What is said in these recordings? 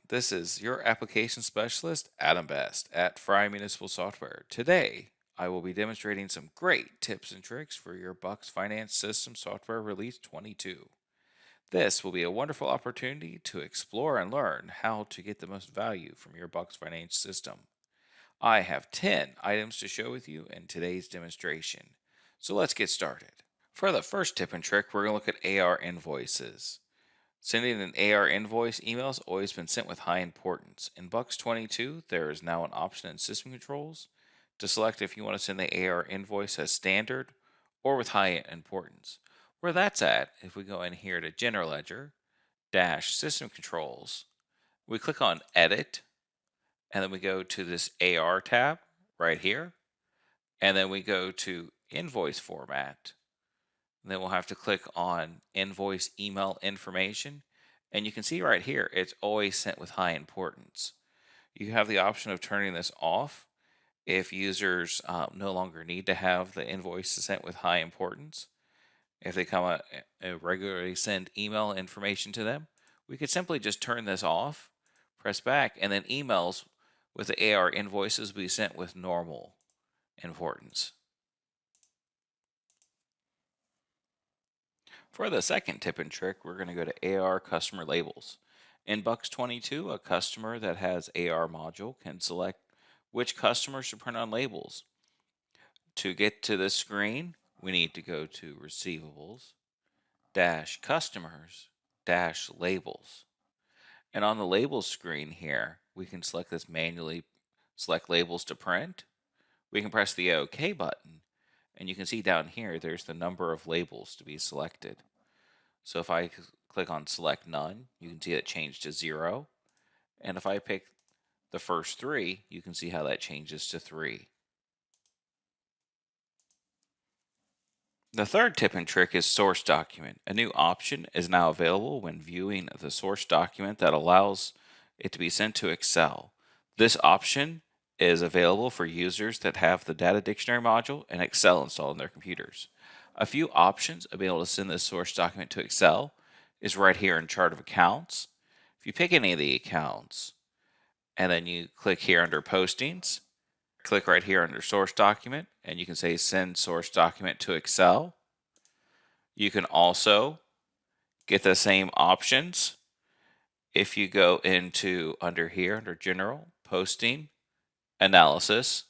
This is your application specialist, Adam Best, at FREY Municipal Software. Today, I will be demonstrating some great tips and tricks for your BUCS Finance System Software Release 22. This will be a wonderful opportunity to explore and learn how to get the most value from your BUCS Finance system. I have 10 items to show with you in today's demonstration. So let's get started. For the first tip and trick, we're going to look at AR invoices. Sending an AR invoice email has always been sent with high importance. In BUCS 22, there is now an option in System Controls to select if you want to send the AR invoice as standard or with high importance. Where that's at, if we go in here to General Ledger, System Controls, we click on Edit, and then we go to this AR tab right here, and then we go to Invoice Format. Then we'll have to click on Invoice Email Information. And you can see right here, it's always sent with high importance. You have the option of turning this off if users no longer need to have the invoice sent with high importance. If they come regularly send email information to them, we could simply just turn this off, press back, and then emails with the AR invoices will be sent with normal importance. For the second tip and trick, we're going to go to AR customer labels. In BUCS 22, a customer that has AR module can select which customers to print on labels. To get to this screen, we need to go to Receivables, Customers, Labels. And on the labels screen here, we can select this manually, select labels to print. We can press the OK button, and you can see down here, there's the number of labels to be selected. So if I click on Select None, you can see it changed to 0. And if I pick the first 3, you can see how that changes to 3. The third tip and trick is Source Document. A new option is now available when viewing the source document that allows it to be sent to Excel. This option is available for users that have the Data Dictionary module and Excel installed on their computers. A few options of being able to send this source document to Excel is right here in Chart of Accounts. If you pick any of the accounts and then you click here under Postings, click right here under Source Document, and you can say Send Source Document to Excel. You can also get the same options if you go into under here, under General, Posting, Analysis,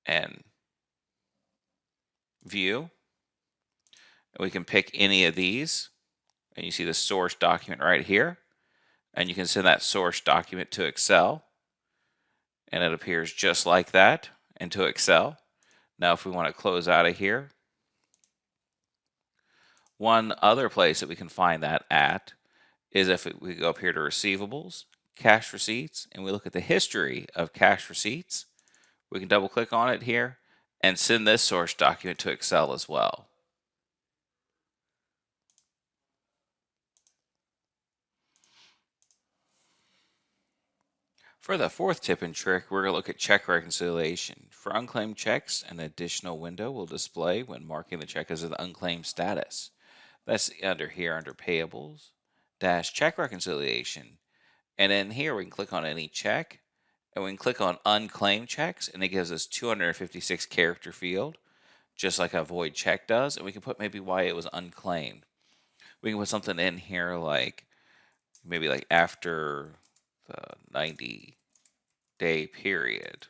and View. We can pick any of these, and you see the source document right here, and you can send that source document to Excel, and it appears just like that into Excel. Now if we want to close out of here, one other place that we can find that at is if we go up here to Receivables, Cash Receipts, and we look at the history of cash receipts. We can double click on it here and send this source document to Excel as well. For the fourth tip and trick, we're going to look at check reconciliation. For unclaimed checks, an additional window will display when marking the check as an unclaimed status. That's under here under Payables, Check Reconciliation. And in here we can click on any check, and we can click on Unclaimed Checks, and it gives us 256 character field, just like a void check does, and we can put maybe why it was unclaimed. We can put something in here like maybe like after the 90-day period.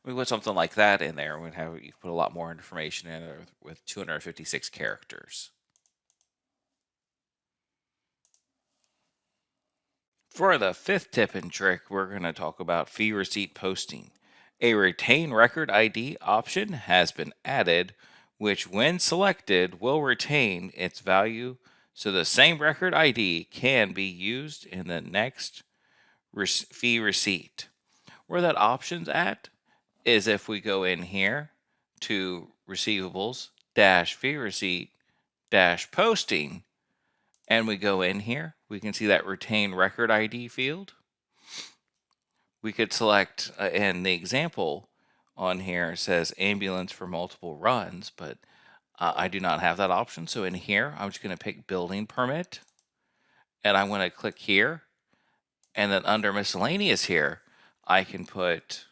We put something like that in there. We'd have you put a lot more information in there with 256 characters. For the fifth tip and trick, we're going to talk about fee receipt posting. A retain record ID option has been added, which when selected will retain its value, so the same record ID can be used in the next fee receipt. Where that option's at is if we go in here to Receivables, Fee Receipt, Posting, and we go in here, we can see that Retain Record ID field. We could select, and the example on here says ambulance for multiple runs, but I do not have that option. So in here, I'm just going to pick building permit, and I'm going to click here And then under miscellaneous here, I can put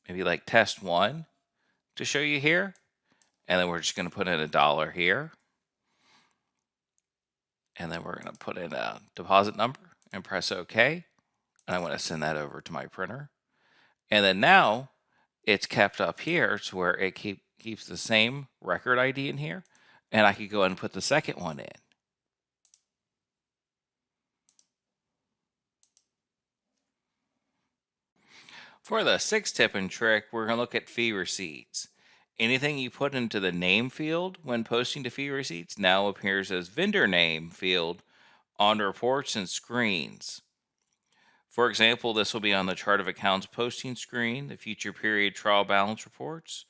maybe like test 1 to show you here. And then we're just going to put in $1 here. And then we're going to put in a deposit number and press OK. And I want to send that over to my printer. And then now it's kept up here to where it keeps the same record ID in here. And I could go ahead and put the second one in. For the sixth tip and trick, we're going to look at fee receipts. Anything you put into the name field when posting to fee receipts now appears as vendor name field on reports and screens. For example, this will be on the chart of accounts posting screen, the future period trial balance reports,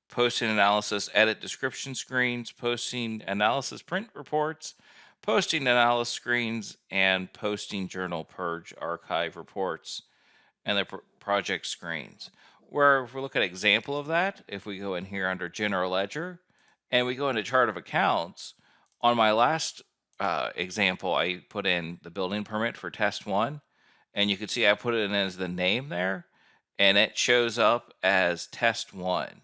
posting analysis edit description screens, posting analysis print reports, posting analysis screens, and posting journal purge archive reports, and the project screens. Where if we look at an example of that, if we go in here under general ledger and we go into chart of accounts, on my last example, I put in the building permit for test 1, and you can see I put it in as the name there, and it shows up as test 1.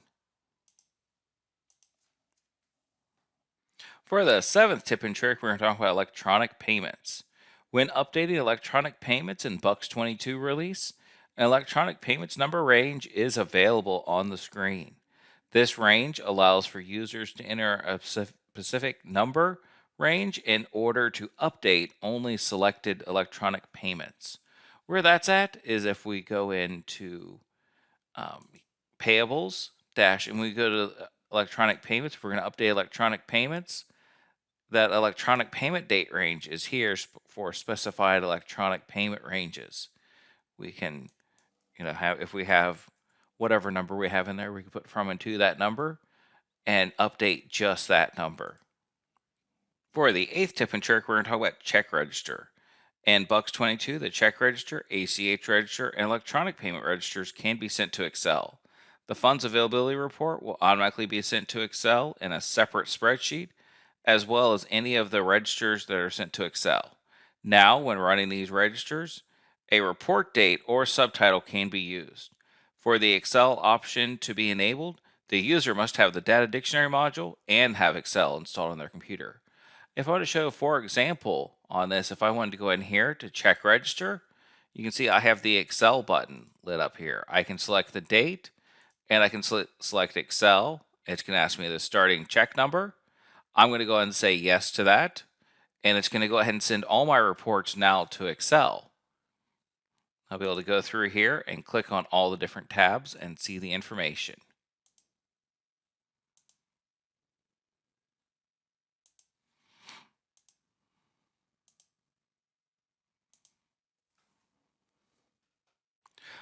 For the seventh tip and trick, we're going to talk about electronic payments. When updating electronic payments in BUCS 22 release, an electronic payments number range is available on the screen. This range allows for users to enter a specific number range in order to update only selected electronic payments. Where that's at is if we go into payables dash and we go to electronic payments, we're going to update electronic payments. That electronic payment date range is here for specified electronic payment ranges. We can, have, if we have whatever number we have in there, we can put from and to that number and update just that number. For the eighth tip and trick, we're going to talk about check register. In BUCS 22, the check register, ACH register, and electronic payment registers can be sent to Excel. The funds availability report will automatically be sent to Excel in a separate spreadsheet, as well as any of the registers that are sent to Excel. Now, when running these registers, a report date or subtitle can be used. For the Excel option to be enabled, the user must have the data dictionary module and have Excel installed on their computer. If I want to show, for example, on this, if I wanted to go in here to check register, you can see I have the Excel button lit up here. I can select the date and I can select Excel. It's going to ask me the starting check number. I'm going to go ahead and say yes to that, and it's going to go ahead and send all my reports now to Excel. I'll be able to go through here and click on all the different tabs and see the information.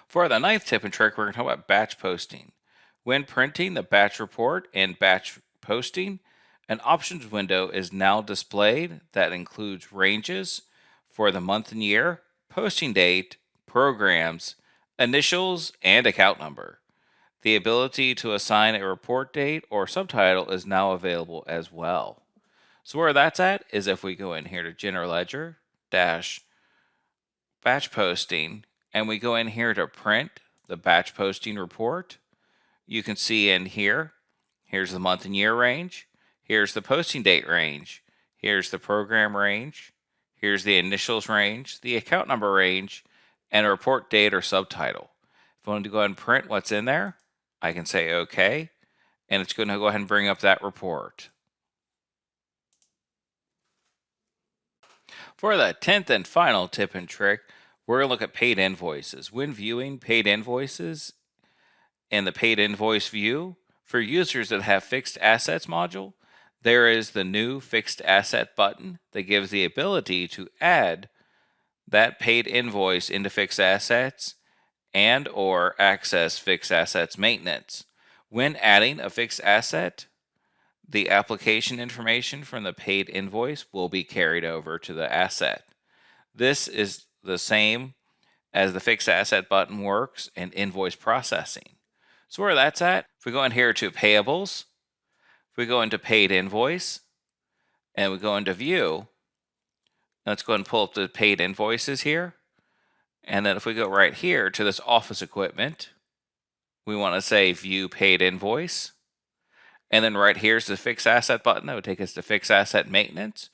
For the ninth tip and trick, we're going to talk about batch posting. When printing the batch report and batch posting, an options window is now displayed that includes ranges for the month and year, posting date, programs, initials, and account number. The ability to assign a report date or subtitle is now available as well. So where that's at is if we go in here to General Ledger dash batch posting and we go in here to print the batch posting report, you can see in here, here's the month and year range, here's the posting date range, here's the program range, here's the initials range, the account number range, and a report date or subtitle. If I want to go ahead and print what's in there, I can say OK, and it's going to go ahead and bring up that report. For the 10th and final tip and trick, we're going to look at paid invoices. When viewing paid invoices in the paid invoice view, for users that have fixed assets module, there is the new fixed asset button that gives the ability to add that paid invoice into fixed assets and or access fixed assets maintenance. When adding a fixed asset, the application information from the paid invoice will be carried over to the asset. This is the same as the fixed asset button works in invoice processing. So where that's at, if we go in here to payables, if we go into paid invoice, and we go into view, Let's go ahead and pull up the paid invoices here. And then if we go right here to this office equipment, we want to say view paid invoice. And then right here's the fixed asset button that would take us to fixed asset maintenance.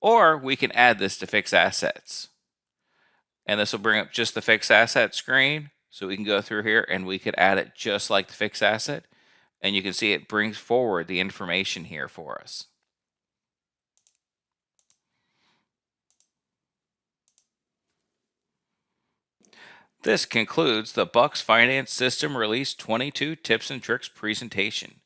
Or we can add this to fixed assets. And this will bring up just the fixed asset screen. So we can go through here and we could add it just like the fixed asset. And you can see it brings forward the information here for us. This concludes the BUCS Finance System Release 22 Tips and Tricks presentation.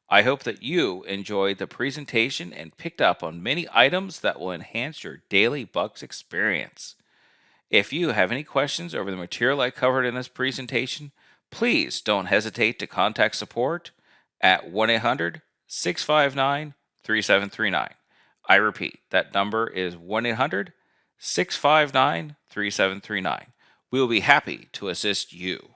I hope that you enjoyed the presentation and picked up on many items that will enhance your daily BUCS experience. If you have any questions over the material I covered in this presentation, please don't hesitate to contact support at 1-800-659-3739. I repeat, that number is 1-800-659-3739. We will be happy to assist you.